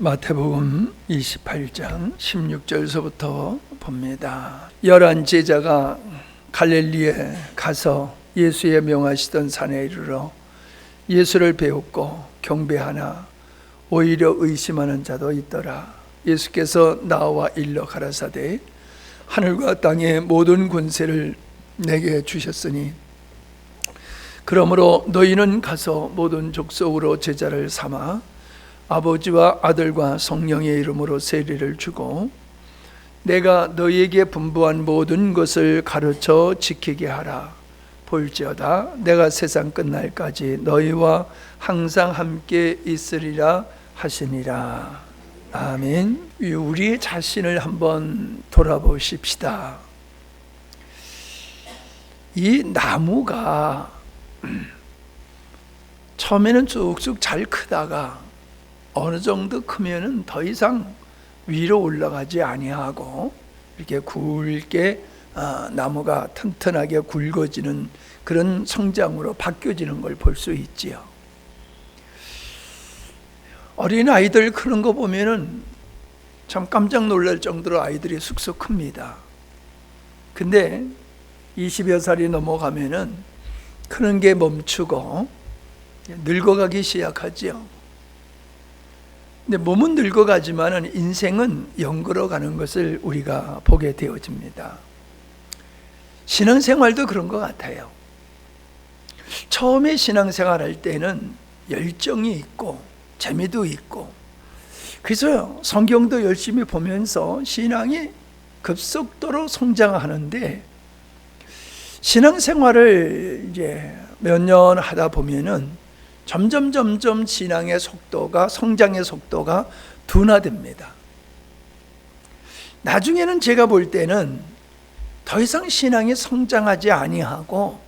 마태복음 28장 16절서부터 봅니다. 11 제자가 갈릴리에 가서 예수의 명하시던 산에 이르러 예수를 배웠고 경배하나 오히려 의심하는 자도 있더라. 예수께서 나와 일러 가라사대 하늘과 땅의 모든 권세를 내게 주셨으니 그러므로 너희는 가서 모든 족속으로 제자를 삼아 아버지와 아들과 성령의 이름으로 세례를 주고 내가 너희에게 분부한 모든 것을 가르쳐 지키게 하라. 볼지어다 내가 세상 끝날까지 너희와 항상 함께 있으리라 하시니라. 아멘. 우리 자신을 한번 돌아보십시다. 이 나무가 처음에는 쑥쑥 잘 크다가 어느 정도 크면은 더 이상 위로 올라가지 아니하고 이렇게 굵게 나무가 튼튼하게 굵어지는 그런 성장으로 바뀌어지는 걸 볼 수 있지요. 어린 아이들 크는 거 보면은 참 깜짝 놀랄 정도로 아이들이 쑥쑥 큽니다. 근데 20여 살이 넘어가면은 크는 게 멈추고 늙어가기 시작하지요. 근데 몸은 늙어가지만 인생은 영걸어가는 것을 우리가 보게 되어집니다. 신앙생활도 그런 것 같아요. 처음에 신앙생활 할 때는 열정이 있고 재미도 있고 그래서 성경도 열심히 보면서 신앙이 급속도로 성장하는데 신앙생활을 이제 몇 년 하다 보면은 점점 신앙의 속도가 성장의 속도가 둔화됩니다. 나중에는 제가 볼 때는 더 이상 신앙이 성장하지 아니하고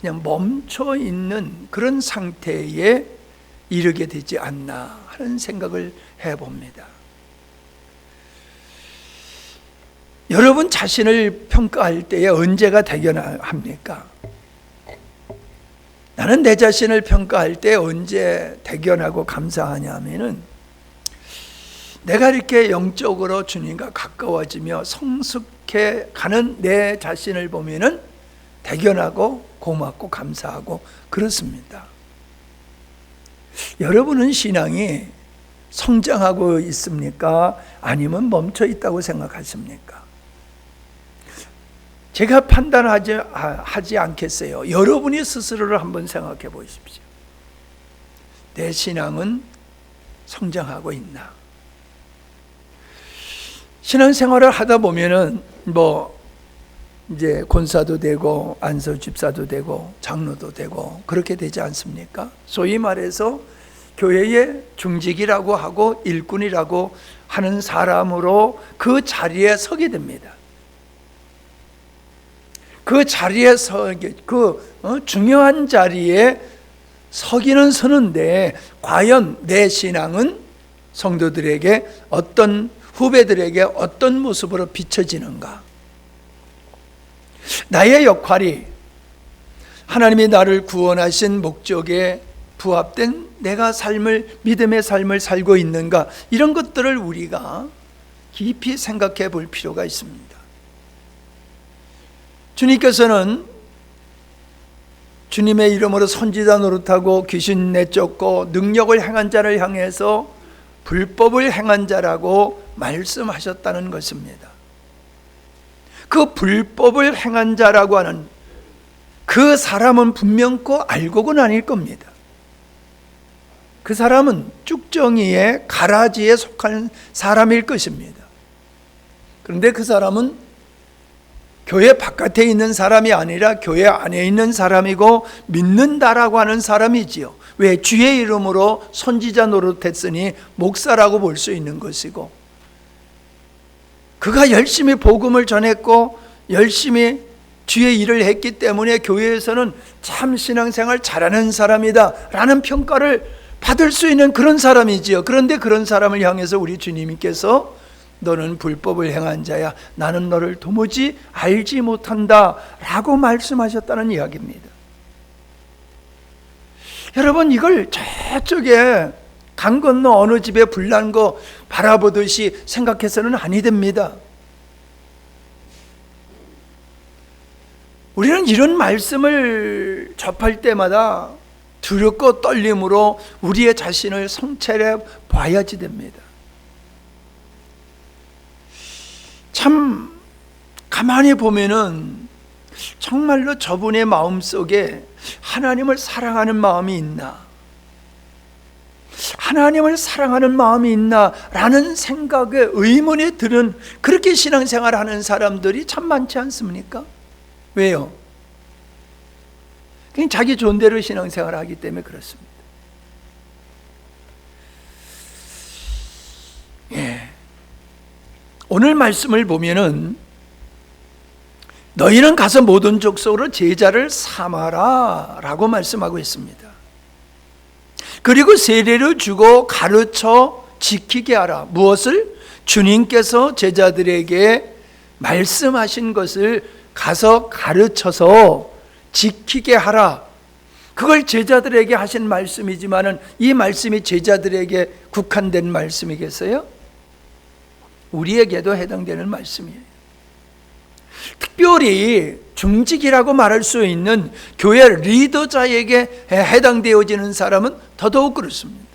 그냥 멈춰 있는 그런 상태에 이르게 되지 않나 하는 생각을 해봅니다. 여러분 자신을 평가할 때에 언제가 대견합니까? 나는 내 자신을 평가할 때 언제 대견하고 감사하냐면은 내가 이렇게 영적으로 주님과 가까워지며 성숙해 가는 내 자신을 보면은 대견하고 고맙고 감사하고 그렇습니다. 여러분은 신앙이 성장하고 있습니까? 아니면 멈춰 있다고 생각하십니까? 제가 판단하지 않겠어요. 여러분이 스스로를 한번 생각해 보십시오. 내 신앙은 성장하고 있나? 신앙생활을 하다 보면은 이제 권사도 되고 안서 집사도 되고 장로도 되고 그렇게 되지 않습니까? 소위 말해서 교회의 중직이라고 하고 일꾼이라고 하는 사람으로 그 자리에 서게 됩니다. 그 자리에 중요한 자리에 서기는 서는데 과연 내 신앙은 성도들에게 후배들에게 어떤 모습으로 비춰지는가? 나의 역할이 하나님이 나를 구원하신 목적에 부합된 내가 믿음의 삶을 살고 있는가? 이런 것들을 우리가 깊이 생각해 볼 필요가 있습니다. 주님께서는 주님의 이름으로 선지자 노릇하고 귀신 내쫓고 능력을 행한 자를 향해서 불법을 행한 자라고 말씀하셨다는 것입니다. 그 불법을 행한 자라고 하는 그 사람은 분명코 알곡은 아닐 겁니다. 그 사람은 쭉정이의 가라지에 속한 사람일 것입니다. 그런데 그 사람은 교회 바깥에 있는 사람이 아니라 교회 안에 있는 사람이고 믿는다라고 하는 사람이지요. 왜? 주의 이름으로 선지자 노릇했으니 목사라고 볼 수 있는 것이고 그가 열심히 복음을 전했고 열심히 주의 일을 했기 때문에 교회에서는 참 신앙생활 잘하는 사람이다 라는 평가를 받을 수 있는 그런 사람이지요. 그런데 그런 사람을 향해서 우리 주님께서 너는 불법을 행한 자야. 나는 너를 도무지 알지 못한다 라고 말씀하셨다는 이야기입니다. 여러분 이걸 저쪽에 강 건너 어느 집에 불난 거 바라보듯이 생각해서는 아니 됩니다. 우리는 이런 말씀을 접할 때마다 두렵고 떨림으로 우리의 자신을 성찰해 봐야지 됩니다. 참 가만히 보면은 정말로 저분의 마음속에 하나님을 사랑하는 마음이 있나, 하나님을 사랑하는 마음이 있나 라는 생각에 의문이 드는 그렇게 신앙생활하는 사람들이 참 많지 않습니까? 왜요? 그냥 자기 존대로 신앙생활하기 때문에 그렇습니다. 예. 오늘 말씀을 보면은 너희는 가서 모든 족속으로 제자를 삼아라 라고 말씀하고 있습니다. 그리고 세례를 주고 가르쳐 지키게 하라. 무엇을? 주님께서 제자들에게 말씀하신 것을 가서 가르쳐서 지키게 하라. 그걸 제자들에게 하신 말씀이지만은 이 말씀이 제자들에게 국한된 말씀이겠어요? 우리에게도 해당되는 말씀이에요. 특별히 중직이라고 말할 수 있는 교회 리더자에게 해당되어지는 사람은 더더욱 그렇습니다.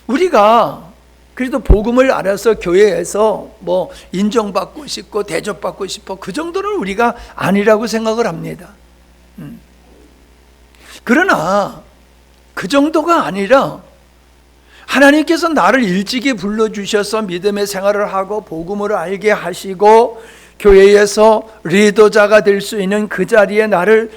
우리가 그래도 복음을 알아서 교회에서 뭐 인정받고 싶고 대접받고 싶어 그 정도는 우리가 아니라고 생각을 합니다. 그러나 그 정도가 아니라 하나님께서 나를 일찍이 불러주셔서 믿음의 생활을 하고 복음을 알게 하시고 교회에서 리더자가 될 수 있는 그 자리에 나를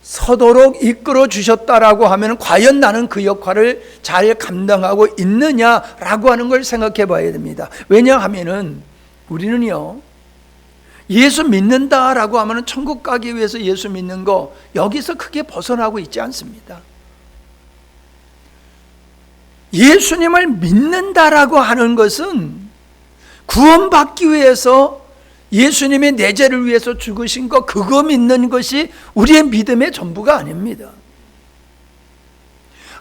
서도록 이끌어 주셨다라고 하면 과연 나는 그 역할을 잘 감당하고 있느냐라고 하는 걸 생각해 봐야 됩니다. 왜냐하면은 우리는요, 예수 믿는다라고 하면 천국 가기 위해서 예수 믿는 거 여기서 크게 벗어나고 있지 않습니다. 예수님을 믿는다라고 하는 것은 구원받기 위해서 예수님이 내 죄를 위해서 죽으신 거 그거 믿는 것이 우리의 믿음의 전부가 아닙니다.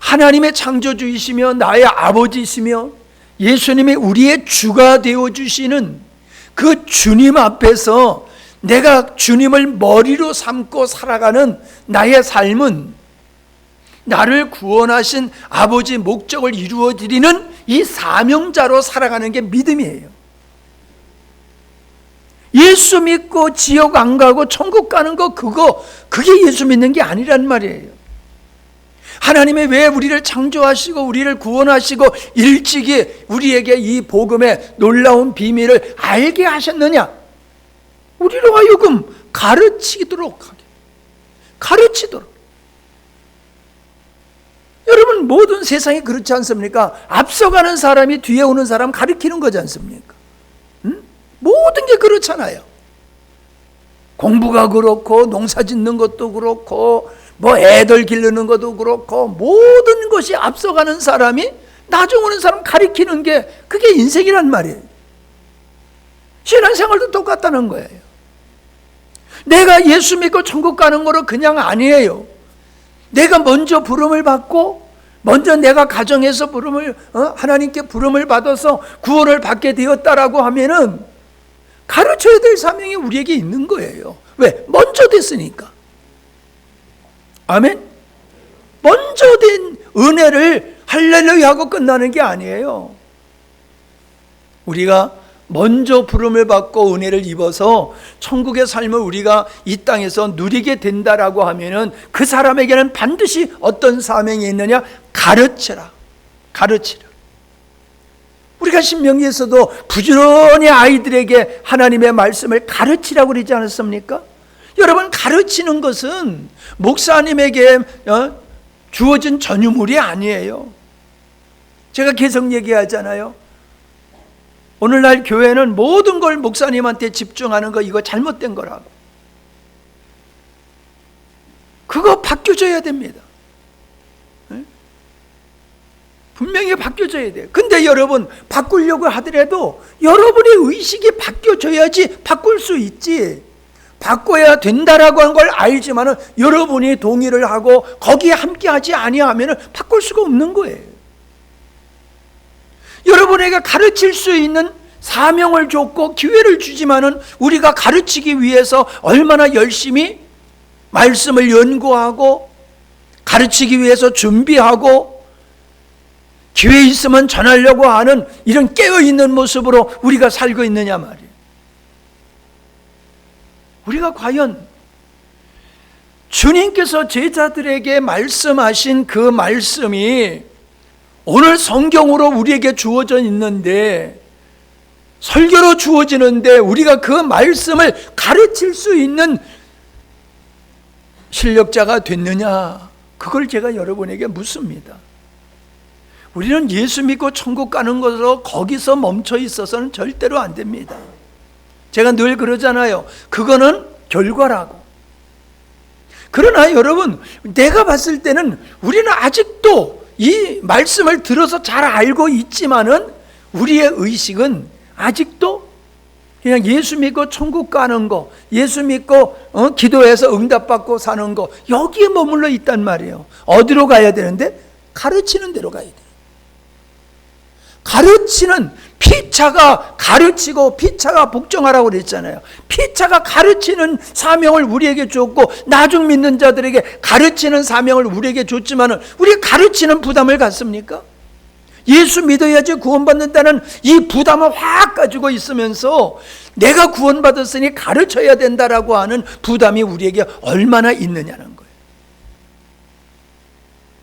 하나님의 창조주이시며 나의 아버지이시며 예수님이 우리의 주가 되어주시는 그 주님 앞에서 내가 주님을 머리로 삼고 살아가는 나의 삶은 나를 구원하신 아버지 목적을 이루어드리는 이 사명자로 살아가는 게 믿음이에요. 예수 믿고 지옥 안 가고 천국 가는 거 그게 예수 믿는 게 아니란 말이에요. 하나님이 왜 우리를 창조하시고 우리를 구원하시고 일찍이 우리에게 이 복음의 놀라운 비밀을 알게 하셨느냐? 우리로 하여금 가르치도록 하게. 가르치도록. 여러분, 모든 세상이 그렇지 않습니까? 앞서가는 사람이 뒤에 오는 사람 가르치는 거지 않습니까? 모든 게 그렇잖아요. 공부가 그렇고 농사 짓는 것도 그렇고 뭐 애들 기르는 것도 그렇고 모든 것이 앞서가는 사람이 나중 오는 사람 가르치는 게 그게 인생이란 말이에요. 신앙생활도 똑같다는 거예요. 내가 예수 믿고 천국 가는 거로 그냥 아니에요. 내가 먼저 부름을 받고 먼저 내가 가정에서 부름을 하나님께 부름을 받아서 구원을 받게 되었다라고 하면은 가르쳐야 될 사명이 우리에게 있는 거예요. 왜? 먼저 됐으니까. 아멘? 먼저 된 은혜를 할렐루야 하고 끝나는 게 아니에요. 우리가 먼저 부름을 받고 은혜를 입어서 천국의 삶을 우리가 이 땅에서 누리게 된다라고 하면은 그 사람에게는 반드시 어떤 사명이 있느냐? 가르치라. 가르치라. 우리가 신명기에서도 부지런히 아이들에게 하나님의 말씀을 가르치라고 그러지 않았습니까? 여러분, 가르치는 것은 목사님에게 주어진 전유물이 아니에요. 제가 계속 얘기하잖아요. 오늘날 교회는 모든 걸 목사님한테 집중하는 거 이거 잘못된 거라고. 그거 바뀌어져야 됩니다. 분명히 바뀌어져야 돼요. 근데 여러분, 바꾸려고 하더라도 여러분의 의식이 바뀌어져야지 바꿀 수 있지. 바꿔야 된다라고 하는 걸 알지만은 여러분이 동의를 하고 거기에 함께하지 아니하면은 바꿀 수가 없는 거예요. 여러분에게 가르칠 수 있는 사명을 줬고 기회를 주지만은 우리가 가르치기 위해서 얼마나 열심히 말씀을 연구하고 가르치기 위해서 준비하고 기회 있으면 전하려고 하는 이런 깨어있는 모습으로 우리가 살고 있느냐 말이에요. 우리가 과연 주님께서 제자들에게 말씀하신 그 말씀이 오늘 성경으로 우리에게 주어져 있는데, 설교로 주어지는데 우리가 그 말씀을 가르칠 수 있는 실력자가 됐느냐, 그걸 제가 여러분에게 묻습니다. 우리는 예수 믿고 천국 가는 것으로 거기서 멈춰 있어서는 절대로 안 됩니다. 제가 늘 그러잖아요. 그거는 결과라고. 그러나 여러분, 내가 봤을 때는 우리는 아직도 이 말씀을 들어서 잘 알고 있지만은 우리의 의식은 아직도 그냥 예수 믿고 천국 가는 거, 예수 믿고 기도해서 응답받고 사는 거, 여기에 머물러 있단 말이에요. 어디로 가야 되는데? 가르치는 데로 가야 돼요. 가르치는, 피차가 가르치고 피차가 복종하라고 그랬잖아요. 피차가 가르치는 사명을 우리에게 줬고 나중 믿는 자들에게 가르치는 사명을 우리에게 줬지만은 우리 가르치는 부담을 갖습니까? 예수 믿어야지 구원받는다는 이 부담을 확 가지고 있으면서 내가 구원받았으니 가르쳐야 된다라고 하는 부담이 우리에게 얼마나 있느냐는 거예요.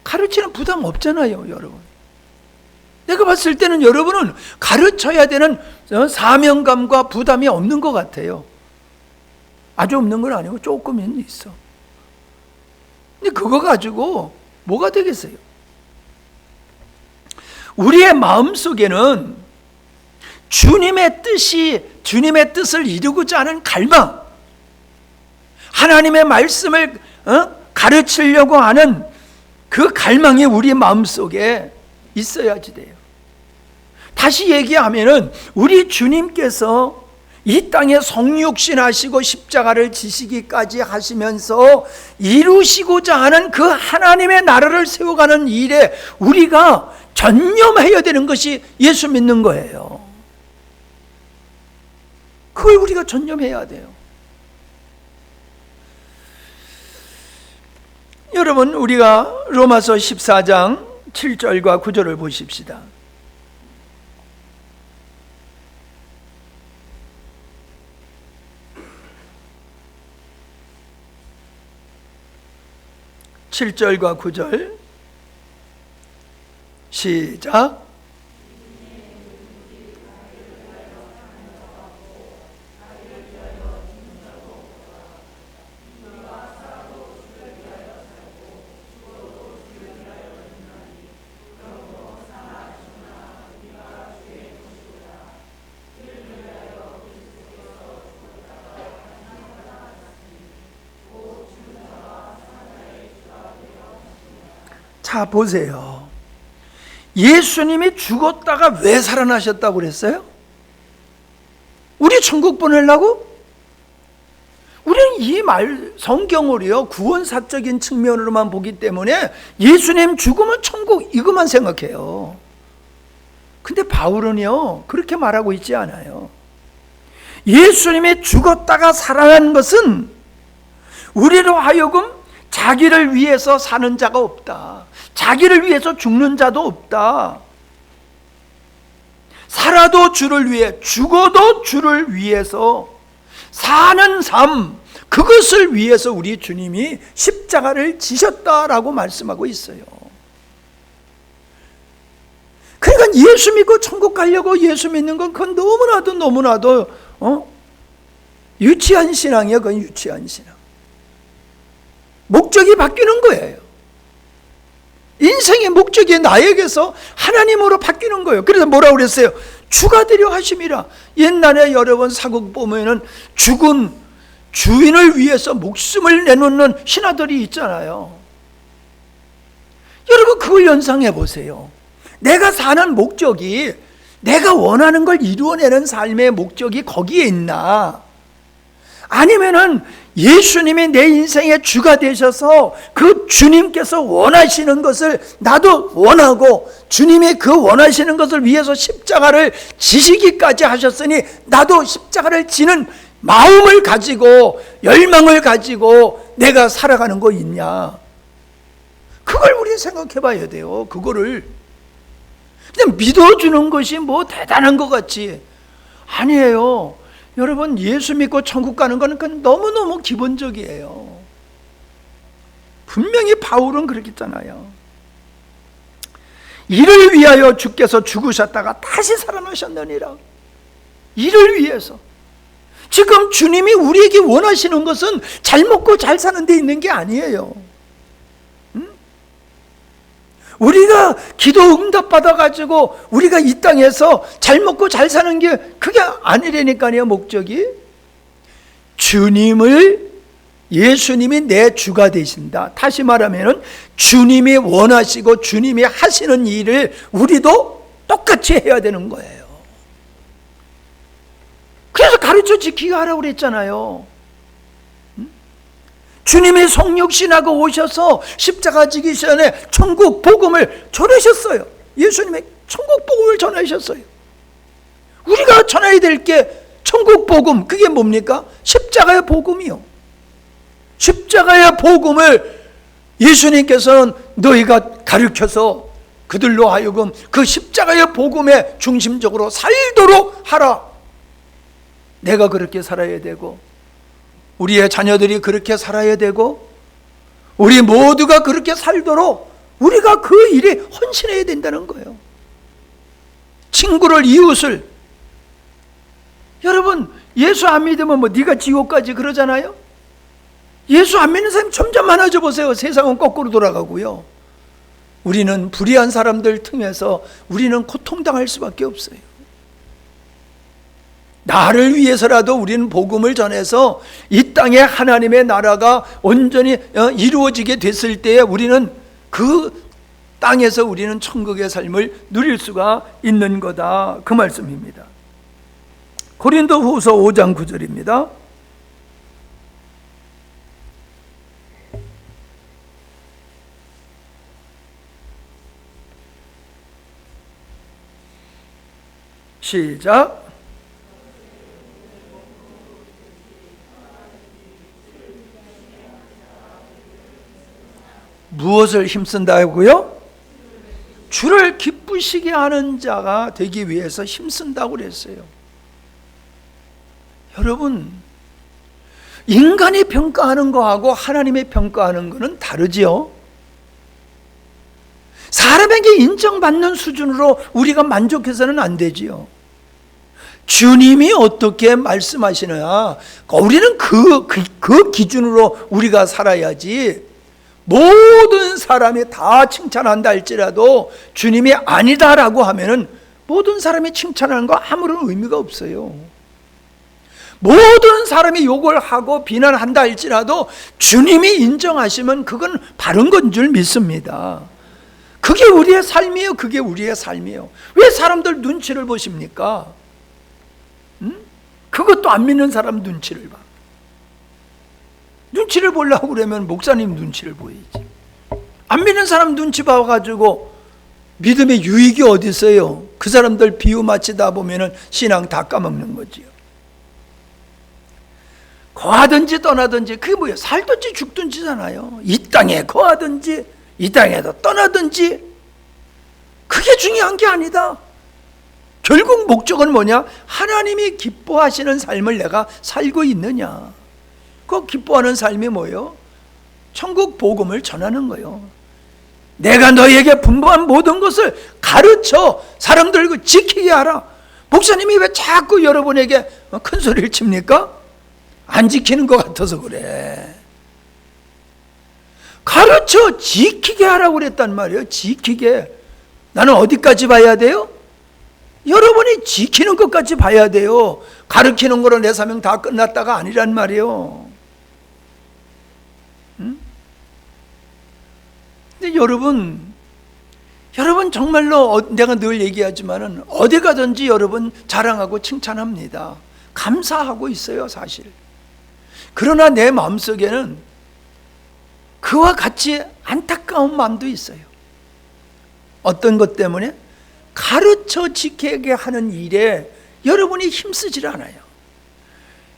가르치는 부담 없잖아요, 여러분. 내가 봤을 때는 여러분은 가르쳐야 되는 사명감과 부담이 없는 것 같아요. 아주 없는 건 아니고 조금은 있어. 근데 그거 가지고 뭐가 되겠어요? 우리의 마음속에는 주님의 뜻을 이루고자 하는 갈망, 하나님의 말씀을 가르치려고 하는 그 갈망이 우리 마음속에 있어야지 돼요. 다시 얘기하면은 우리 주님께서 이 땅에 성육신하시고 십자가를 지시기까지 하시면서 이루시고자 하는 그 하나님의 나라를 세워가는 일에 우리가 전념해야 되는 것이 예수 믿는 거예요. 그걸 우리가 전념해야 돼요. 여러분, 우리가 로마서 14장 7절과 9절을 보십시다. (7절과 9절) 시작. 자, 보세요. 예수님이 죽었다가 왜 살아나셨다고 그랬어요? 우리 천국 보내려고? 우리는 이 성경을요, 구원사적인 측면으로만 보기 때문에 예수님 죽으면 천국, 이것만 생각해요. 근데 바울은요, 그렇게 말하고 있지 않아요. 예수님이 죽었다가 살아난 것은 우리로 하여금 자기를 위해서 사는 자가 없다. 자기를 위해서 죽는 자도 없다. 살아도 주를 위해, 죽어도 주를 위해서 사는 삶, 그것을 위해서 우리 주님이 십자가를 지셨다라고 말씀하고 있어요. 그러니까 예수 믿고 천국 가려고 예수 믿는 건 그건 너무나도 유치한 신앙이에요. 그건 유치한 신앙. 목적이 바뀌는 거예요. 인생의 목적이 나에게서 하나님으로 바뀌는 거예요. 그래서 뭐라고 그랬어요? 주가 되려 하심이라. 옛날에 여러분 사극 보면은 죽은 주인을 위해서 목숨을 내놓는 신하들이 있잖아요. 여러분 그걸 연상해 보세요. 내가 사는 목적이, 내가 원하는 걸 이루어내는 삶의 목적이 거기에 있나? 아니면은 예수님이 내 인생의 주가 되셔서 그 주님께서 원하시는 것을 나도 원하고 주님이 그 원하시는 것을 위해서 십자가를 지시기까지 하셨으니 나도 십자가를 지는 마음을 가지고 열망을 가지고 내가 살아가는 거 있냐? 그걸 우리 생각해 봐야 돼요. 그거를 그냥 믿어주는 것이 뭐 대단한 것 같지. 아니에요. 여러분, 예수 믿고 천국 가는 거는 그건 너무너무 기본적이에요. 분명히 바울은 그랬잖아요. 이를 위하여 주께서 죽으셨다가 다시 살아나셨느니라. 이를 위해서. 지금 주님이 우리에게 원하시는 것은 잘 먹고 잘 사는 데 있는 게 아니에요. 우리가 기도 응답받아가지고 우리가 이 땅에서 잘 먹고 잘 사는 게 그게 아니라니까요. 목적이 예수님이 내 주가 되신다. 다시 말하면 주님이 원하시고 주님이 하시는 일을 우리도 똑같이 해야 되는 거예요. 그래서 가르쳐 지키게 하라고 그랬잖아요. 주님이 성육신하고 오셔서 십자가 지기 전에 천국 복음을 전하셨어요. 예수님의 천국 복음을 전하셨어요. 우리가 전해야 될 게 천국 복음, 그게 뭡니까? 십자가의 복음이요. 십자가의 복음을 예수님께서는 너희가 가르쳐서 그들로 하여금 그 십자가의 복음에 중심적으로 살도록 하라. 내가 그렇게 살아야 되고 우리의 자녀들이 그렇게 살아야 되고 우리 모두가 그렇게 살도록 우리가 그 일에 헌신해야 된다는 거예요. 친구를, 이웃을. 여러분, 예수 안 믿으면 뭐 네가 지옥 가지 그러잖아요. 예수 안 믿는 사람이 점점 많아져 보세요. 세상은 거꾸로 돌아가고요. 우리는 불의한 사람들 틈에서 우리는 고통당할 수밖에 없어요. 나를 위해서라도 우리는 복음을 전해서 이 땅에 하나님의 나라가 온전히 이루어지게 됐을 때에 우리는 그 땅에서 우리는 천국의 삶을 누릴 수가 있는 거다. 그 말씀입니다. 고린도후서 5장 9절입니다. 시작. 무엇을 힘쓴다고요? 주를 기쁘시게 하는 자가 되기 위해서 힘쓴다고 그랬어요. 여러분, 인간이 평가하는 거하고 하나님의 평가하는 거는 다르지요. 사람에게 인정받는 수준으로 우리가 만족해서는 안 되지요. 주님이 어떻게 말씀하시느냐, 우리는 그 기준으로 우리가 살아야지. 모든 사람이 다 칭찬한다 할지라도 주님이 아니다라고 하면은 모든 사람이 칭찬하는 거 아무런 의미가 없어요. 모든 사람이 욕을 하고 비난한다 할지라도 주님이 인정하시면 그건 바른 건 줄 믿습니다. 그게 우리의 삶이에요. 그게 우리의 삶이에요. 왜 사람들 눈치를 보십니까? 그것도 안 믿는 사람 눈치를 봐. 눈치를 보려고 그러면 목사님 눈치를 보이지. 안 믿는 사람 눈치 봐가지고 믿음의 유익이 어디 있어요? 그 사람들 비유 맞히다 보면은 신앙 다 까먹는 거지요. 거하든지 떠나든지 그게 뭐예요? 살든지 죽든지잖아요. 이 땅에 거하든지 이 땅에서 떠나든지 그게 중요한 게 아니다. 결국 목적은 뭐냐? 하나님이 기뻐하시는 삶을 내가 살고 있느냐. 그 기뻐하는 삶이 뭐예요? 천국 복음을 전하는 거예요. 내가 너희에게 분부한 모든 것을 가르쳐 사람들을 지키게 하라. 목사님이 왜 자꾸 여러분에게 큰 소리를 칩니까? 안 지키는 것 같아서 그래. 가르쳐 지키게 하라고 그랬단 말이에요. 지키게. 나는 어디까지 봐야 돼요? 여러분이 지키는 것까지 봐야 돼요. 가르치는 거로 내 사명 다 끝났다가 아니란 말이에요. 근데 여러분 정말로 내가 늘 얘기하지만은 어디 가든지 여러분 자랑하고 칭찬합니다. 감사하고 있어요, 사실. 그러나 내 마음속에는 그와 같이 안타까운 마음도 있어요. 어떤 것 때문에? 가르쳐 지키게 하는 일에 여러분이 힘쓰질 않아요.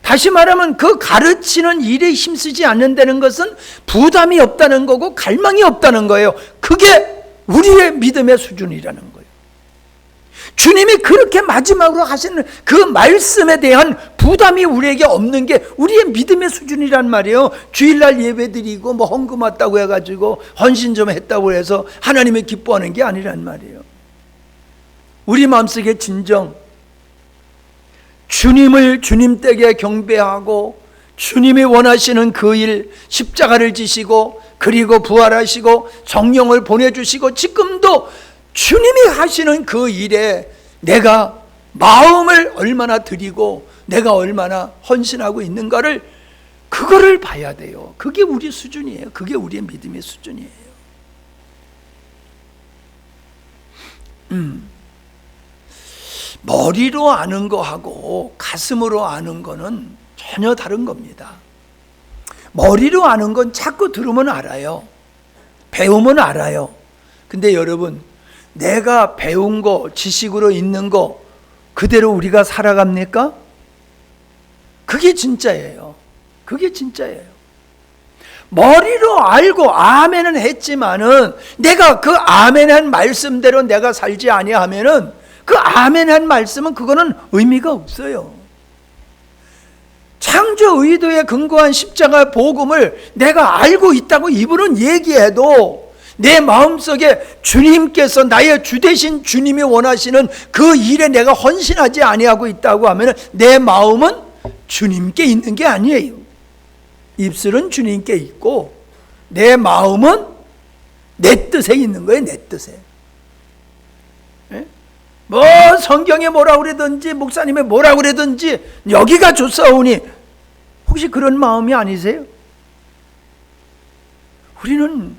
다시 말하면 그 가르치는 일에 힘쓰지 않는다는 것은 부담이 없다는 거고 갈망이 없다는 거예요. 그게 우리의 믿음의 수준이라는 거예요. 주님이 그렇게 마지막으로 하시는 그 말씀에 대한 부담이 우리에게 없는 게 우리의 믿음의 수준이란 말이에요. 주일날 예배드리고 뭐 헌금 왔다고 해가지고 헌신 좀 했다고 해서 하나님이 기뻐하는 게 아니란 말이에요. 우리 마음속에 진정 주님을 주님 댁에 경배하고 주님이 원하시는 그 일, 십자가를 지시고 그리고 부활하시고 성령을 보내주시고 지금도 주님이 하시는 그 일에 내가 마음을 얼마나 드리고 내가 얼마나 헌신하고 있는가를 그거를 봐야 돼요. 그게 우리 수준이에요. 그게 우리의 믿음의 수준이에요. 머리로 아는 거하고 가슴으로 아는 거는 전혀 다른 겁니다. 머리로 아는 건 자꾸 들으면 알아요. 배우면 알아요. 근데 여러분, 내가 배운 거, 지식으로 있는 거 그대로 우리가 살아갑니까? 그게 진짜예요. 그게 진짜예요. 머리로 알고 아멘은 했지만은 내가 그 아멘한 말씀대로 내가 살지 아니하면은 그 아멘한 말씀은 그거는 의미가 없어요. 창조 의도에 근거한 십자가 복음을 내가 알고 있다고 이분은 얘기해도 내 마음속에 주님께서 나의 주 되신 주님이 원하시는 그 일에 내가 헌신하지 아니하고 있다고 하면 내 마음은 주님께 있는 게 아니에요. 입술은 주님께 있고 내 마음은 내 뜻에 있는 거예요. 내 뜻에. 뭐 성경에 뭐라고 그러든지 목사님이 뭐라고 그러든지 여기가 좋사오니 혹시 그런 마음이 아니세요? 우리는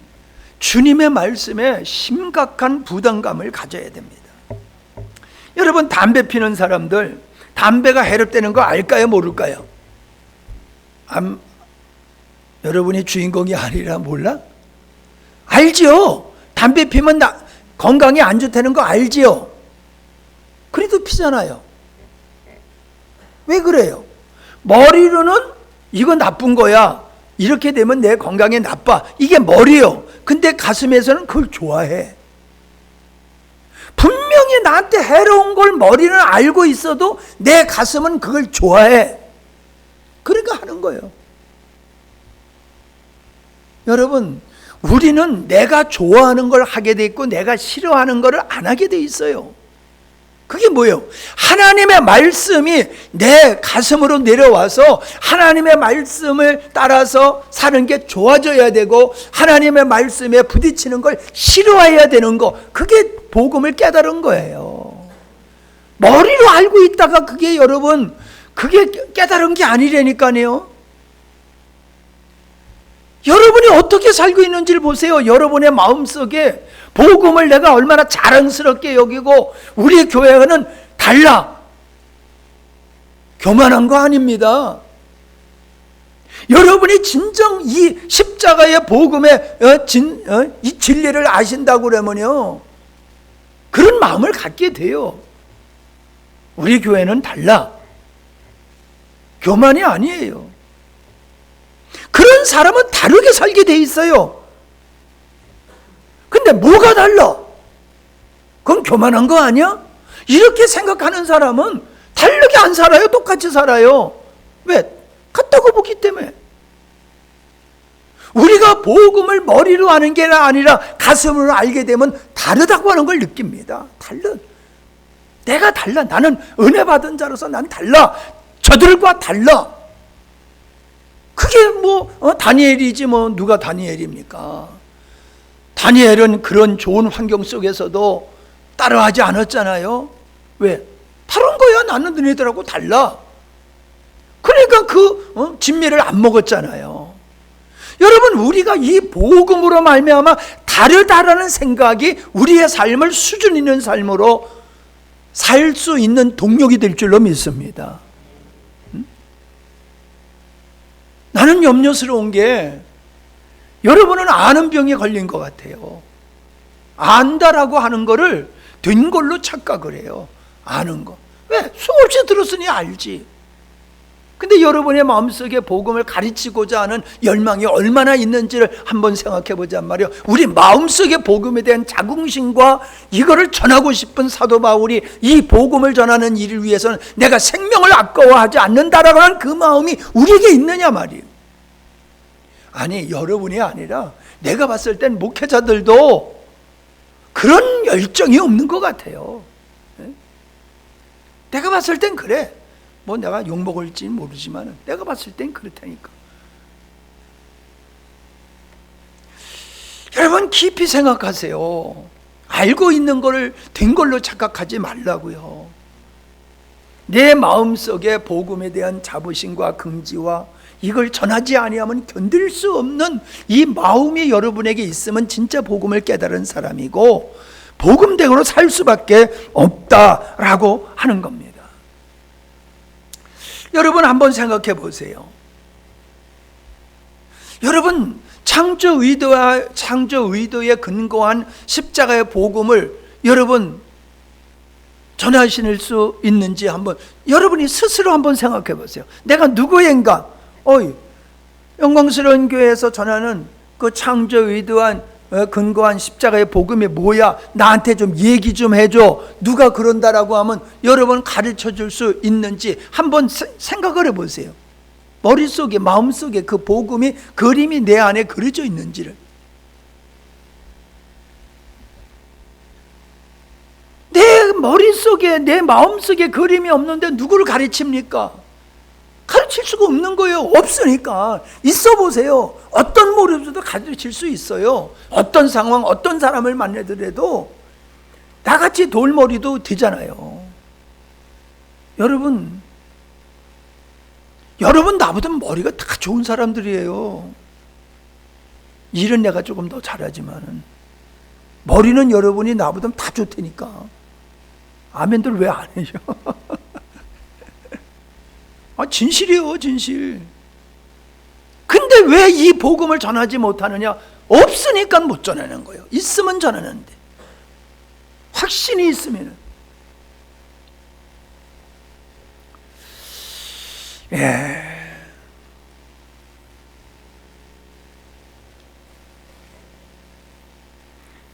주님의 말씀에 심각한 부담감을 가져야 됩니다. 여러분, 담배 피는 사람들 담배가 해롭다는 거 알까요? 모를까요? 여러분이 주인공이 아니라 몰라? 알지요. 담배 피면 건강에 안 좋다는 거 알지요. 그래도 피잖아요. 왜 그래요? 머리로는 이거 나쁜 거야, 이렇게 되면 내 건강에 나빠, 이게 머리요. 근데 가슴에서는 그걸 좋아해. 분명히 나한테 해로운 걸 머리는 알고 있어도 내 가슴은 그걸 좋아해. 그러니까 하는 거예요. 여러분, 우리는 내가 좋아하는 걸 하게 돼 있고 내가 싫어하는 걸 안 하게 돼 있어요. 그게 뭐예요? 하나님의 말씀이 내 가슴으로 내려와서 하나님의 말씀을 따라서 사는 게 좋아져야 되고 하나님의 말씀에 부딪히는 걸 싫어해야 되는 거, 그게 복음을 깨달은 거예요. 머리로 알고 있다가 그게 여러분, 그게 깨달은 게 아니라니까요. 여러분이 어떻게 살고 있는지를 보세요. 여러분의 마음속에 복음을 내가 얼마나 자랑스럽게 여기고 우리 교회는 달라, 교만한 거 아닙니다. 여러분이 진정 이 십자가의 복음의 이 진리를 아신다고 그러면요, 그런 마음을 갖게 돼요. 우리 교회는 달라, 교만이 아니에요. 그런 사람은 다르게 살게 돼 있어요. 근데 뭐가 달라? 그건 교만한 거 아니야? 이렇게 생각하는 사람은 다르게 안 살아요. 똑같이 살아요. 왜? 같다고 보기 때문에. 우리가 복음을 머리로 아는 게 아니라 가슴으로 알게 되면 다르다고 하는 걸 느낍니다. 달라. 내가 달라. 나는 은혜 받은 자로서 난 달라. 저들과 달라. 그게 다니엘이지 누가 다니엘입니까? 다니엘은 그런 좋은 환경 속에서도 따라하지 않았잖아요. 왜? 다른 거야. 나는 너네들하고 달라. 그러니까 그 진미를 안 먹었잖아요. 여러분, 우리가 이 복음으로 말미암아 다르다라는 생각이 우리의 삶을 수준 있는 삶으로 살 수 있는 동력이 될 줄로 믿습니다. 나는 염려스러운 게 여러분은 아는 병에 걸린 것 같아요. 안다라고 하는 거를 된 걸로 착각을 해요. 아는 거. 왜? 수없이 들었으니 알지. 근데 여러분의 마음속에 복음을 가르치고자 하는 열망이 얼마나 있는지를 한번 생각해 보자 말이에요. 우리 마음속에 복음에 대한 자긍심과 이거를 전하고 싶은 사도 바울이 이 복음을 전하는 일을 위해서는 내가 생명을 아까워하지 않는다라고 하는 그 마음이 우리에게 있느냐 말이에요. 아니, 여러분이 아니라 내가 봤을 땐 목회자들도 그런 열정이 없는 것 같아요. 내가 봤을 땐 그래. 뭐 내가 욕먹을지 모르지만 내가 봤을 땐 그렇다니까. 여러분 깊이 생각하세요. 알고 있는 거를 된 걸로 착각하지 말라고요. 내 마음속에 복음에 대한 자부심과 긍지와 이걸 전하지 아니하면 견딜 수 없는 이 마음이 여러분에게 있으면 진짜 복음을 깨달은 사람이고 복음대로 살 수밖에 없다라고 하는 겁니다. 여러분 한번 생각해 보세요. 여러분 창조 의도에 근거한 십자가의 복음을 여러분 전하실 수 있는지 한번 여러분이 스스로 한번 생각해 보세요. 내가 누구인가? 영광스러운 교회에서 전하는 그 창조 의도한 근거한 십자가의 복음이 뭐야? 나한테 좀 얘기 좀 해줘. 누가 그런다라고 하면 여러분 가르쳐 줄 수 있는지 한번 생각을 해보세요. 머릿속에 마음속에 그 복음이 그림이 내 안에 그려져 있는지를. 내 머릿속에 내 마음속에 그림이 없는데 누구를 가르칩니까? 가르칠 수가 없는 거예요. 없으니까. 있어 보세요. 어떤 모습도 가르칠 수 있어요. 어떤 상황, 어떤 사람을 만나더라도 나같이 돌머리도 되잖아요. 여러분 나보다 머리가 다 좋은 사람들이에요. 일은 내가 조금 더 잘하지만은 머리는 여러분이 나보다 다 좋다니까. 아멘들 왜 안 해요? 진실이에요, 진실. 근데 왜 이 복음을 전하지 못하느냐? 없으니까 못 전하는 거예요. 있으면 전하는데. 확신이 있으면.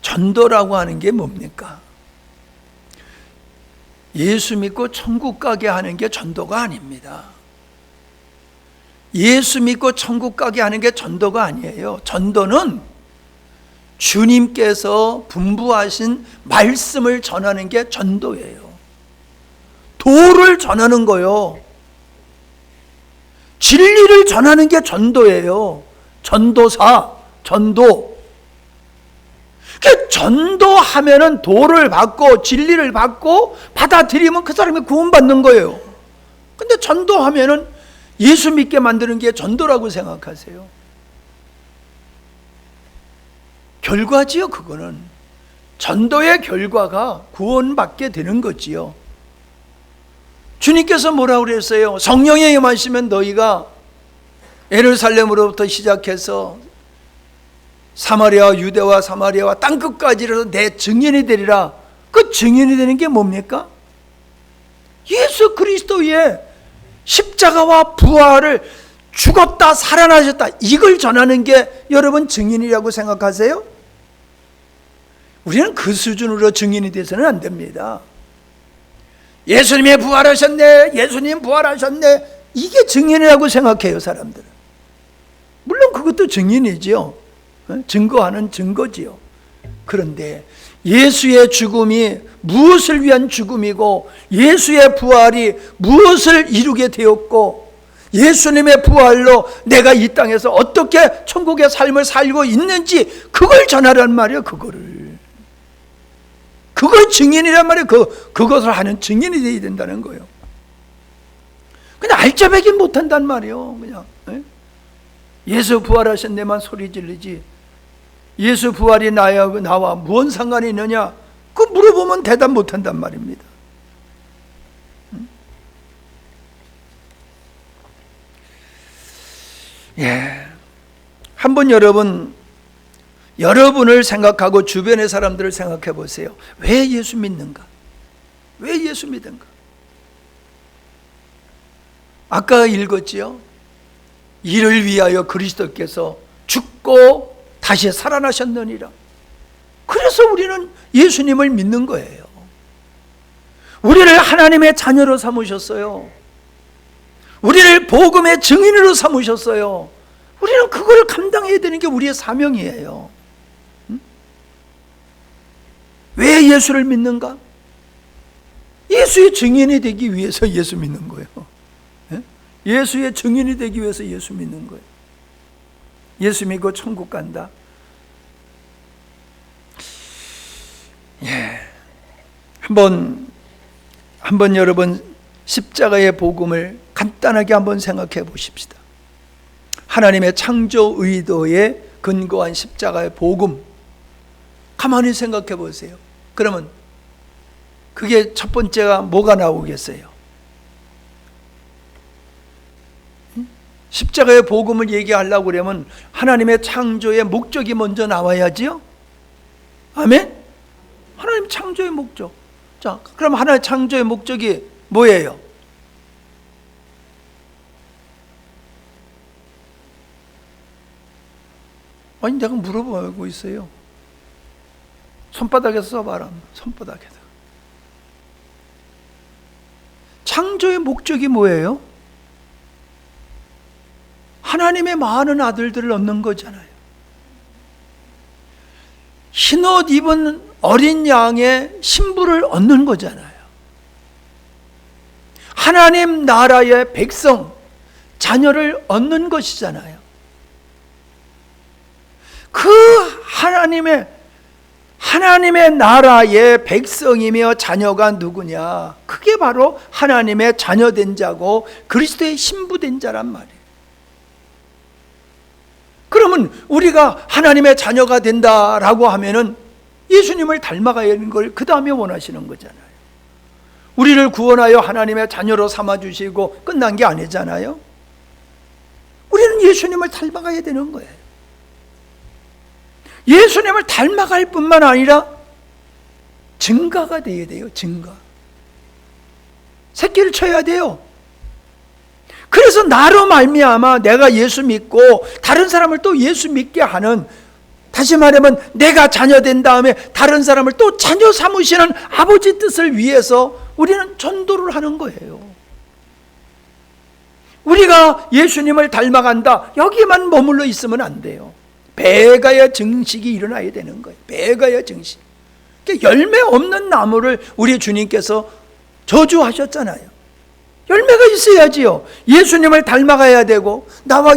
전도라고 하는 게 뭡니까? 예수 믿고 천국 가게 하는 게 전도가 아닙니다. 예수 믿고 천국 가게 하는 게 전도가 아니에요. 전도는 주님께서 분부하신 말씀을 전하는 게 전도예요. 도를 전하는 거요. 진리를 전하는 게 전도예요. 전도사, 전도. 전도하면은 도를 받고 진리를 받고 받아들이면 그 사람이 구원받는 거예요. 근데 전도하면은 예수 믿게 만드는 게 전도라고 생각하세요. 결과지요, 그거는. 전도의 결과가 구원받게 되는 거지요. 주님께서 뭐라고 그랬어요? 성령에 임하시면 너희가 예루살렘으로부터 시작해서 사마리아, 유대와 사마리아와 땅끝까지로 내 증인이 되리라. 그 증인이 되는 게 뭡니까? 예수 그리스도의 십자가와 부활을 죽었다 살아나셨다 이걸 전하는 게 여러분 증인이라고 생각하세요? 우리는 그 수준으로 증인이 돼서는 안 됩니다. 예수님이 부활하셨네, 예수님 부활하셨네, 이게 증인이라고 생각해요, 사람들은. 물론 그것도 증인이지요. 증거하는 증거지요. 그런데 예수의 죽음이 무엇을 위한 죽음이고 예수의 부활이 무엇을 이루게 되었고 예수님의 부활로 내가 이 땅에서 어떻게 천국의 삶을 살고 있는지 그걸 전하란 말이에요. 그걸 증인이란 말이에요. 그것을 하는 증인이 되어야 된다는 거예요. 그냥 알짜배기 못한단 말이에요. 그냥 예수 부활하셨네만 소리 지르지 예수 부활이 나와 무슨 상관이 있느냐? 그거 물어보면 대답 못한단 말입니다. 예. 한번 여러분을 생각하고 주변의 사람들을 생각해 보세요. 왜 예수 믿는가? 왜 예수 믿는가? 아까 읽었지요? 이를 위하여 그리스도께서 죽고 다시 살아나셨느니라. 그래서 우리는 예수님을 믿는 거예요. 우리를 하나님의 자녀로 삼으셨어요. 우리를 복음의 증인으로 삼으셨어요. 우리는 그걸 감당해야 되는 게 우리의 사명이에요. 왜 예수를 믿는가? 예수의 증인이 되기 위해서 예수 믿는 거예요. 예수의 증인이 되기 위해서 예수 믿는 거예요. 예수 믿고 천국 간다. 예. 한번 여러분 십자가의 복음을 간단하게 한번 생각해 보십시다. 하나님의 창조 의도에 근거한 십자가의 복음, 가만히 생각해 보세요. 그러면 그게 첫 번째가 뭐가 나오겠어요? 십자가의 복음을 얘기하려고 그러면 하나님의 창조의 목적이 먼저 나와야지요. 아멘? 하나님 창조의 목적. 자, 그럼 하나의 창조의 목적이 뭐예요? 아니, 내가 물어보고 있어요. 손바닥에서 써봐라. 손바닥에다. 창조의 목적이 뭐예요? 하나님의 많은 아들들을 얻는 거잖아요. 흰옷 입은 어린 양의 신부를 얻는 거잖아요. 하나님 나라의 백성, 자녀를 얻는 것이잖아요. 그 하나님의 나라의 백성이며 자녀가 누구냐? 그게 바로 하나님의 자녀된 자고 그리스도의 신부된 자란 말이에요. 그러면 우리가 하나님의 자녀가 된다라고 하면은 예수님을 닮아가야 하는 걸 그 다음에 원하시는 거잖아요. 우리를 구원하여 하나님의 자녀로 삼아주시고 끝난 게 아니잖아요. 우리는 예수님을 닮아가야 되는 거예요. 예수님을 닮아갈 뿐만 아니라 증가가 돼야 돼요. 증가. 새끼를 쳐야 돼요. 그래서 나로 말미암아 내가 예수 믿고 다른 사람을 또 예수 믿게 하는, 다시 말하면 내가 자녀 된 다음에 다른 사람을 또 자녀 삼으시는 아버지 뜻을 위해서 우리는 전도를 하는 거예요. 우리가 예수님을 닮아간다, 여기만 머물러 있으면 안 돼요. 배가야 증식이 일어나야 되는 거예요. 배가야 증식. 열매 없는 나무를 우리 주님께서 저주하셨잖아요. 열매가 있어야지요. 예수님을 닮아가야 되고, 나와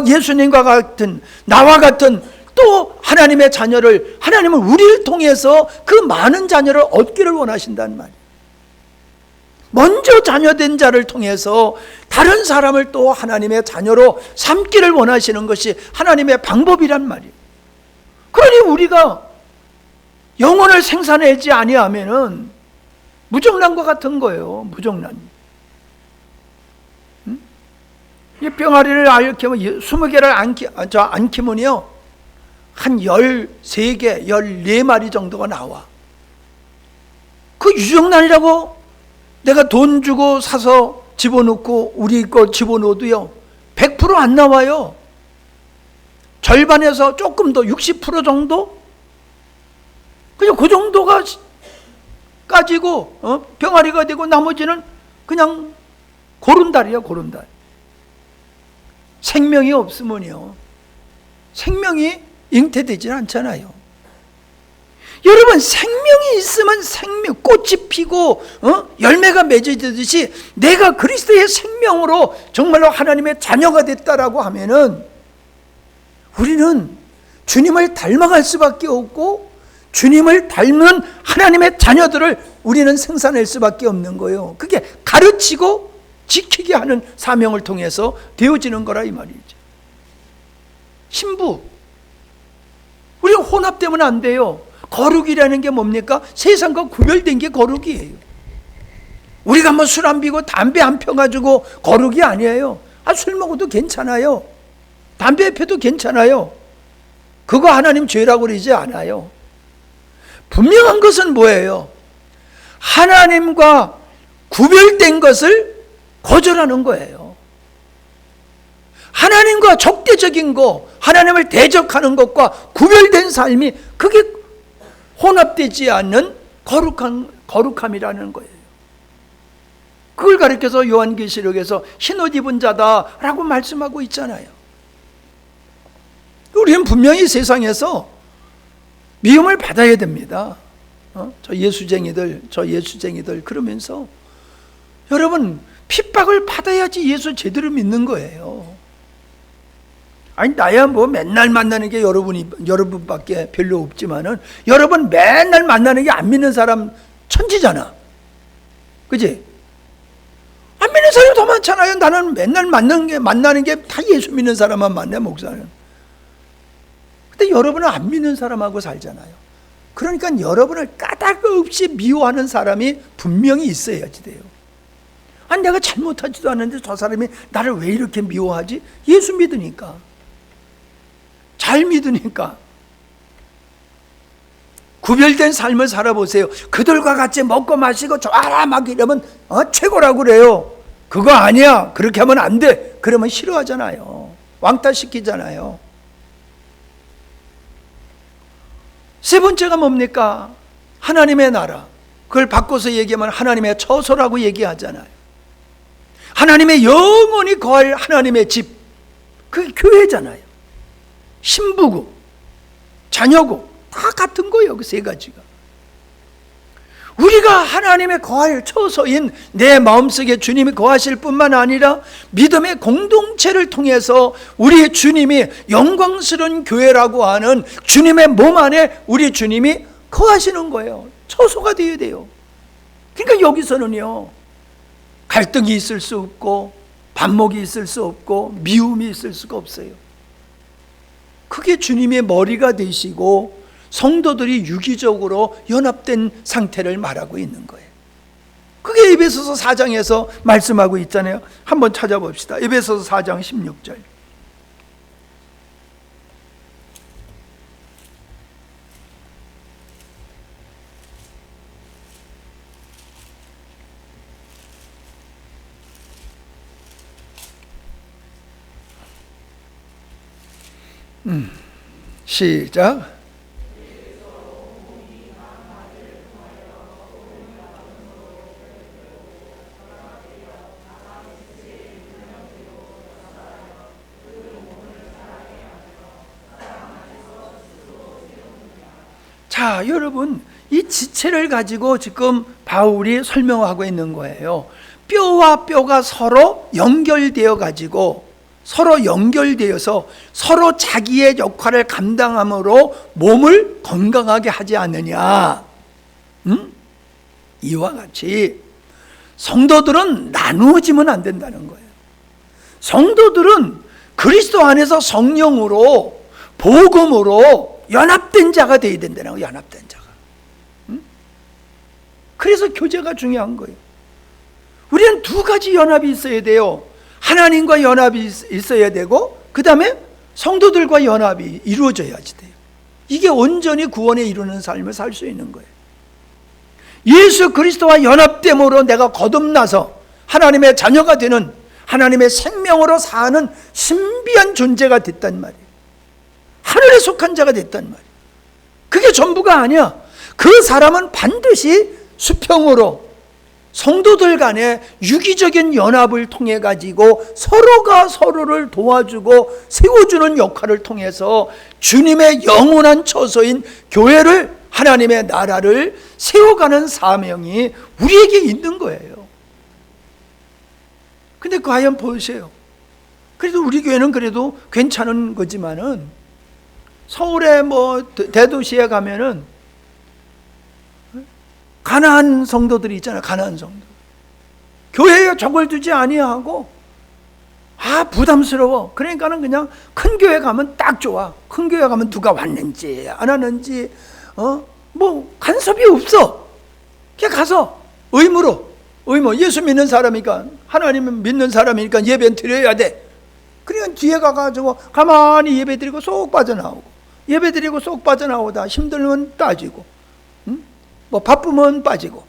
같은 또 하나님의 자녀를, 하나님은 우리를 통해서 그 많은 자녀를 얻기를 원하신단 말이에요. 먼저 자녀된 자를 통해서 다른 사람을 또 하나님의 자녀로 삼기를 원하시는 것이 하나님의 방법이란 말이에요. 그러니 우리가 영혼을 생산하지 아니하면은 무정란과 같은 거예요. 무정란. 이 병아리를 앓히면 20개를 앓히면요 한 13개, 14마리 정도가 나와. 그 유정란이라고 내가 돈 주고 사서 집어넣고 우리 거 집어넣어도요 100% 안 나와요. 절반에서 조금 더 60% 정도? 그냥 그 정도가 까지고 병아리가 되고 나머지는 그냥 고른달이야, 고른달. 생명이 없으면요 생명이 잉태되지 않잖아요. 여러분, 생명이 있으면 꽃이 피고 열매가 맺어지듯이 내가 그리스도의 생명으로 정말로 하나님의 자녀가 됐다라고 하면은 우리는 주님을 닮아갈 수밖에 없고 주님을 닮은 하나님의 자녀들을 우리는 생산할 수밖에 없는 거예요. 그게 가르치고 지키게 하는 사명을 통해서 되어지는 거라 이 말이죠. 신부, 우리가 혼합되면 안 돼요. 거룩이라는 게 뭡니까? 세상과 구별된 게 거룩이에요. 우리가 뭐 술 안 피고 담배 안 펴가지고 거룩이 아니에요. 술 먹어도 괜찮아요. 담배 피워도 괜찮아요. 그거 하나님 죄라고 그러지 않아요. 분명한 것은 뭐예요? 하나님과 구별된 것을 거절하는 거예요. 하나님과 적대적인 거, 하나님을 대적하는 것과 구별된 삶이, 그게 혼합되지 않는 거룩함이라는 거예요. 그걸 가리켜서 요한계시록에서 흰옷 입은 자다라고 말씀하고 있잖아요. 우리는 분명히 세상에서 미움을 받아야 됩니다. 저 예수쟁이들 그러면서 여러분, 핍박을 받아야지 예수 제대로 믿는 거예요. 아니, 나야 뭐 맨날 만나는 게 여러분밖에 별로 없지만은, 여러분 맨날 만나는 게 안 믿는 사람 천지잖아. 그지? 안 믿는 사람이 더 많잖아요. 나는 맨날 만나는 게 다 예수 믿는 사람만 만나, 목사는. 근데 여러분은 안 믿는 사람하고 살잖아요. 그러니까 여러분을 까닭 없이 미워하는 사람이 분명히 있어야지 돼요. 아니, 내가 잘못하지도 않는데 저 사람이 나를 왜 이렇게 미워하지? 예수 믿으니까, 잘 믿으니까. 구별된 삶을 살아보세요. 그들과 같이 먹고 마시고 좋아라 막 이러면 최고라고 그래요. 그거 아니야, 그렇게 하면 안 돼, 그러면 싫어하잖아요. 왕따시키잖아요. 세 번째가 뭡니까? 하나님의 나라. 그걸 바꿔서 얘기하면 하나님의 처소라고 얘기하잖아요. 하나님의 영원히 거할 하나님의 집, 그게 교회잖아요. 신부고 자녀고 다 같은 거예요. 그 세 가지가. 우리가 하나님의 거할 처소인 내 마음속에 주님이 거하실 뿐만 아니라 믿음의 공동체를 통해서 우리 주님이 영광스러운 교회라고 하는 주님의 몸 안에 우리 주님이 거하시는 거예요. 처소가 되어야 돼요. 그러니까 여기서는요, 갈등이 있을 수 없고 반목이 있을 수 없고 미움이 있을 수가 없어요. 그게 주님의 머리가 되시고 성도들이 유기적으로 연합된 상태를 말하고 있는 거예요. 그게 에베소서 4장에서 말씀하고 있잖아요. 한번 찾아봅시다. 에베소서 4장 16절. 시작. 자, 여러분, 이 지체를 가지고 지금 바울이 설명하고 있는 거예요. 뼈와 뼈가 서로 연결되어 가지고, 서로 연결되어서 서로 자기의 역할을 감당함으로 몸을 건강하게 하지 않느냐. 이와 같이 성도들은 나누어지면 안 된다는 거예요. 성도들은 그리스도 안에서 성령으로, 복음으로 연합된 자가 되어야 된다는 거예요. 연합된 자가. 그래서 교제가 중요한 거예요. 우리는 두 가지 연합이 있어야 돼요. 하나님과 연합이 있어야 되고, 그 다음에 성도들과 연합이 이루어져야지 돼요. 이게 온전히 구원에 이루는 삶을 살 수 있는 거예요. 예수 그리스도와 연합됨으로 내가 거듭나서 하나님의 자녀가 되는, 하나님의 생명으로 사는 신비한 존재가 됐단 말이에요. 하늘에 속한 자가 됐단 말이에요. 그게 전부가 아니야. 그 사람은 반드시 수평으로 성도들 간의 유기적인 연합을 통해 가지고 서로가 서로를 도와주고 세워주는 역할을 통해서 주님의 영원한 처소인 교회를, 하나님의 나라를 세워가는 사명이 우리에게 있는 거예요. 근데 과연 보세요. 그래도 우리 교회는 그래도 괜찮은 거지만은, 서울에 뭐 대도시에 가면은 가난한 성도들이 있잖아요. 가난한 성도. 교회에 적을 두지 아니하고, 부담스러워. 그러니까는 그냥 큰 교회 가면 딱 좋아. 큰 교회 가면 누가 왔는지 안 왔는지 뭐 간섭이 없어. 그냥 가서 의무, 예수 믿는 사람이니까, 하나님 믿는 사람이니까 예배는 드려야 돼. 그러니까 뒤에 가가지고 가만히 예배드리고 쏙 빠져나오고, 예배드리고 쏙 빠져나오다 힘들면 빠지고, 뭐 바쁘면 빠지고,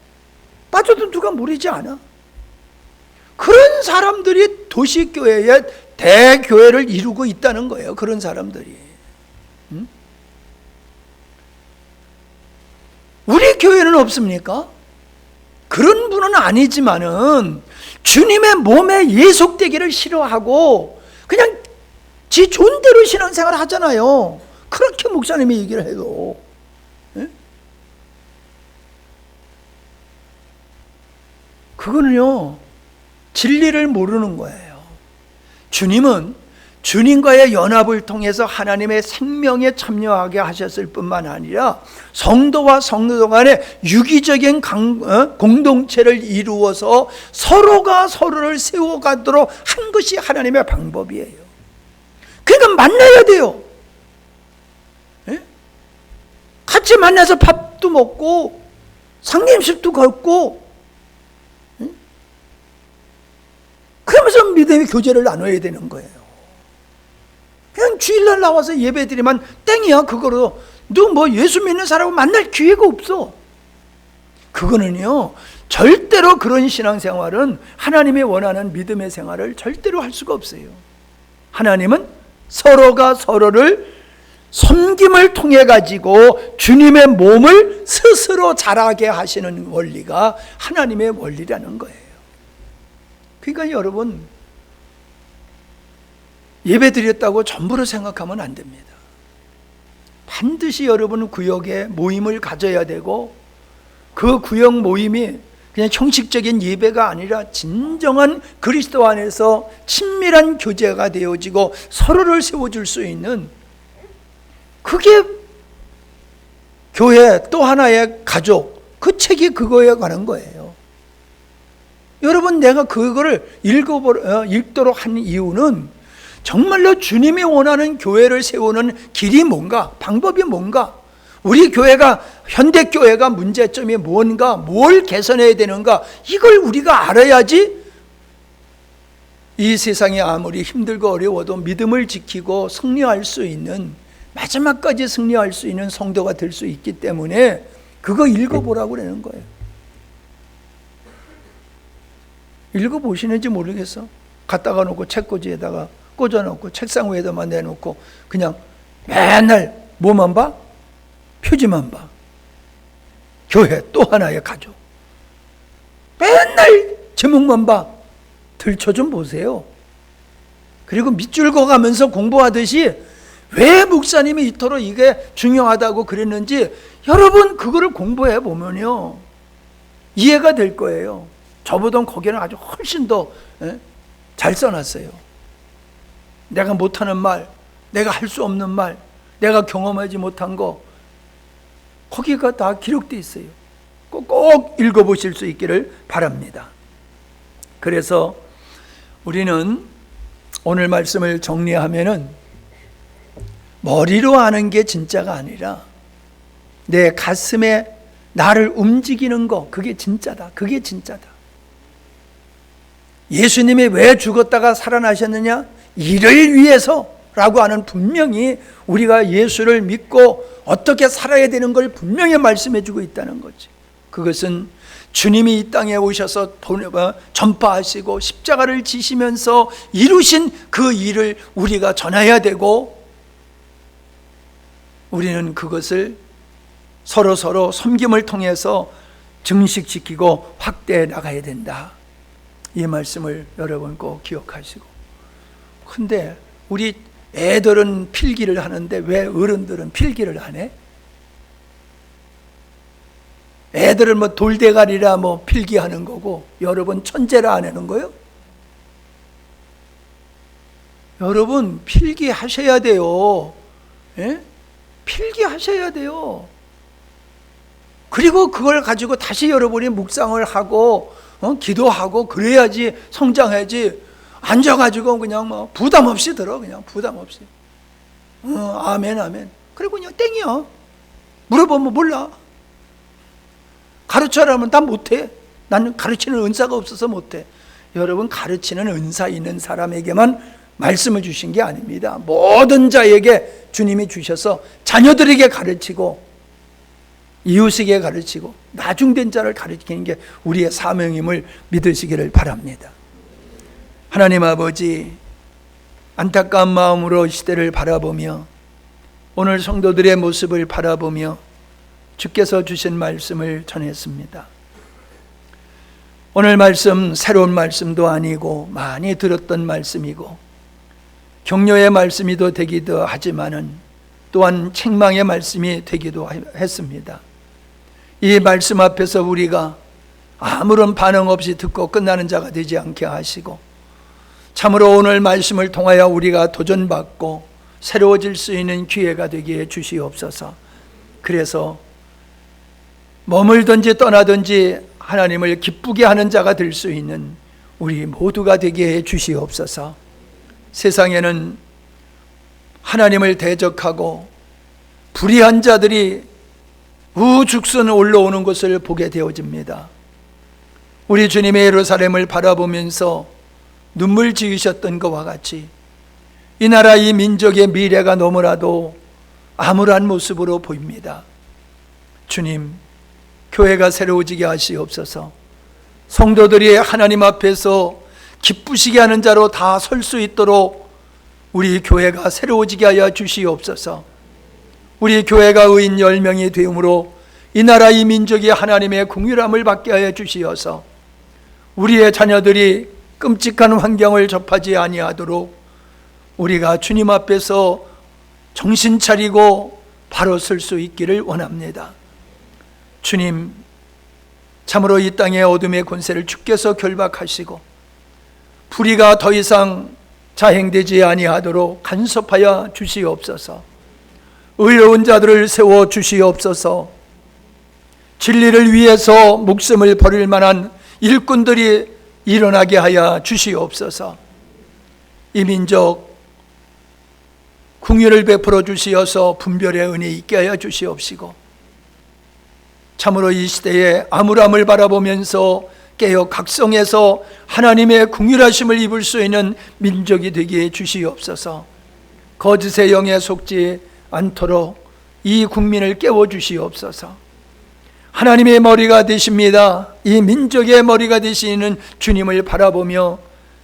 빠져도 누가 모르지 않아. 그런 사람들이 도시교회의 대교회를 이루고 있다는 거예요. 그런 사람들이. 우리 교회는 없습니까? 그런 분은 아니지만은 주님의 몸에 예속되기를 싫어하고 그냥 지 좋은 대로 신앙생활 하잖아요. 그렇게 목사님이 얘기를 해도. 그거는요, 진리를 모르는 거예요. 주님은 주님과의 연합을 통해서 하나님의 생명에 참여하게 하셨을 뿐만 아니라 성도와 성도 간의 유기적인 공동체를 이루어서 서로가 서로를 세워가도록 한 것이 하나님의 방법이에요. 그러니까 만나야 돼요. 같이 만나서 밥도 먹고 상념식도 걷고 그러면서 믿음의 교제를 나눠야 되는 거예요. 그냥 주일날 나와서 예배드리면 땡이야. 그거로 너 뭐 예수 믿는 사람하고 만날 기회가 없어. 그거는요, 절대로 그런 신앙생활은 하나님이 원하는 믿음의 생활을 절대로 할 수가 없어요. 하나님은 서로가 서로를 섬김을 통해 가지고 주님의 몸을 스스로 자라게 하시는 원리가 하나님의 원리라는 거예요. 그러니까 여러분, 예배 드렸다고 전부로 생각하면 안 됩니다. 반드시 여러분 구역에 모임을 가져야 되고, 그 구역 모임이 그냥 형식적인 예배가 아니라 진정한 그리스도 안에서 친밀한 교제가 되어지고 서로를 세워줄 수 있는, 그게 교회 또 하나의 가족, 그 책이 그거에 관한 거예요. 여러분, 내가 그거를 읽도록 한 이유는 정말로 주님이 원하는 교회를 세우는 길이 뭔가, 방법이 뭔가, 우리 교회가, 현대교회가 문제점이 뭔가, 뭘 개선해야 되는가, 이걸 우리가 알아야지 이 세상이 아무리 힘들고 어려워도 믿음을 지키고 승리할 수 있는, 마지막까지 승리할 수 있는 성도가 될 수 있기 때문에 그거 읽어보라고 그러는 거예요. 읽어보시는지 모르겠어. 갖다가 놓고 책꽂이에다가 꽂아놓고 책상 위에다만 내놓고 그냥 맨날 뭐만 봐? 표지만 봐. 교회 또 하나의 가족. 맨날 제목만 봐. 들춰 좀 보세요. 그리고 밑줄 그어가면서 공부하듯이 왜 목사님이 이토록 이게 중요하다고 그랬는지 여러분 그거를 공부해 보면요, 이해가 될 거예요. 저보다 거기는 아주 훨씬 더 잘 써놨어요. 내가 못하는 말, 내가 할 수 없는 말, 내가 경험하지 못한 거, 거기가 다 기록되어 있어요. 꼭 읽어보실 수 있기를 바랍니다. 그래서 우리는 오늘 말씀을 정리하면은 머리로 아는 게 진짜가 아니라 내 가슴에 나를 움직이는 거, 그게 진짜다. 그게 진짜다. 예수님이 왜 죽었다가 살아나셨느냐? 이를 위해서라고 하는, 분명히 우리가 예수를 믿고 어떻게 살아야 되는 걸 분명히 말씀해 주고 있다는 거지. 그것은 주님이 이 땅에 오셔서 전파하시고 십자가를 지시면서 이루신 그 일을 우리가 전해야 되고, 우리는 그것을 서로 섬김을 통해서 증식시키고 확대해 나가야 된다. 이 말씀을 여러분 꼭 기억하시고. 근데 우리 애들은 필기를 하는데 왜 어른들은 필기를 안 해? 애들은 뭐 돌대가리라 뭐 필기하는 거고 여러분 천재라 안 하는 거예요? 여러분 필기하셔야 돼요. 예? 필기하셔야 돼요. 그리고 그걸 가지고 다시 여러분이 묵상을 하고 기도하고 그래야지 성장하지. 앉아가지고 그냥 뭐 부담 없이 들어. 그냥 부담 없이. 아멘 아멘. 그리고 그냥 땡이야. 물어보면 몰라. 가르쳐라면 난 못해. 나는 가르치는 은사가 없어서 못해. 여러분, 가르치는 은사 있는 사람에게만 말씀을 주신 게 아닙니다. 모든 자에게 주님이 주셔서 자녀들에게 가르치고 이웃에게 가르치고 나중된 자를 가르치는 게 우리의 사명임을 믿으시기를 바랍니다. 하나님 아버지, 안타까운 마음으로 시대를 바라보며 오늘 성도들의 모습을 바라보며 주께서 주신 말씀을 전했습니다. 오늘 말씀 새로운 말씀도 아니고 많이 들었던 말씀이고 격려의 말씀이도 되기도 하지만은 또한 책망의 말씀이 되기도 했습니다. 이 말씀 앞에서 우리가 아무런 반응 없이 듣고 끝나는 자가 되지 않게 하시고 참으로 오늘 말씀을 통하여 우리가 도전받고 새로워질 수 있는 기회가 되게 주시옵소서. 그래서 머물든지 떠나든지 하나님을 기쁘게 하는 자가 될 수 있는 우리 모두가 되게 해 주시옵소서. 세상에는 하나님을 대적하고 불의한 자들이 우죽순 올라오는 것을 보게 되어집니다. 우리 주님의 예루살렘을 바라보면서 눈물 지으셨던 것과 같이 이 나라 이 민족의 미래가 너무나도 암울한 모습으로 보입니다. 주님, 교회가 새로워지게 하시옵소서. 성도들이 하나님 앞에서 기쁘시게 하는 자로 다 설 수 있도록 우리 교회가 새로워지게 하여 주시옵소서. 우리 교회가 의인 10명이 되므로 이 나라 이 민족이 하나님의 긍휼함을 받게 하여 주시어서 우리의 자녀들이 끔찍한 환경을 접하지 아니하도록 우리가 주님 앞에서 정신 차리고 바로 설 수 있기를 원합니다. 주님, 참으로 이 땅의 어둠의 권세를 주께서 결박하시고 불의가 더 이상 자행되지 아니하도록 간섭하여 주시옵소서. 의로운 자들을 세워 주시옵소서. 진리를 위해서 목숨을 버릴 만한 일꾼들이 일어나게 하여 주시옵소서. 이 민족 긍휼을 베풀어 주시어서 분별의 은혜 있게 하여 주시옵시고 참으로 이 시대의 암울함을 바라보면서 깨어 각성해서 하나님의 긍휼하심을 입을 수 있는 민족이 되게 주시옵소서. 거짓의 영에 속지 않도록 이 국민을 깨워 주시옵소서. 하나님의 머리가 되십니다. 이 민족의 머리가 되시는 주님을 바라보며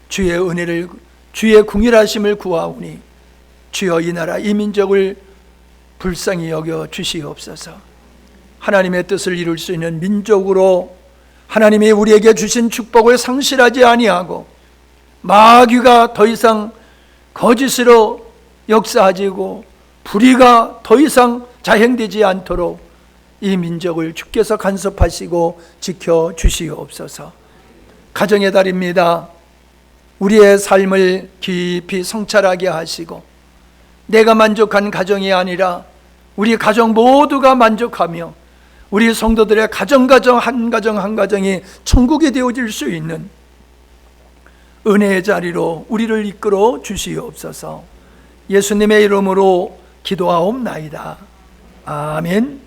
주의 은혜를, 주의 긍휼하심을 구하오니 주여 이 나라 이 민족을 불쌍히 여겨 주시옵소서. 하나님의 뜻을 이룰 수 있는 민족으로 하나님이 우리에게 주신 축복을 상실하지 아니하고 마귀가 더 이상 거짓으로 역사하지고 불의가 더 이상 자행되지 않도록 이 민족을 주께서 간섭하시고 지켜주시옵소서. 가정의 달입니다. 우리의 삶을 깊이 성찰하게 하시고 내가 만족한 가정이 아니라 우리 가정 모두가 만족하며 우리 성도들의 가정 한 가정이 천국이 되어질 수 있는 은혜의 자리로 우리를 이끌어 주시옵소서. 예수님의 이름으로 기도하옵나이다. 아멘.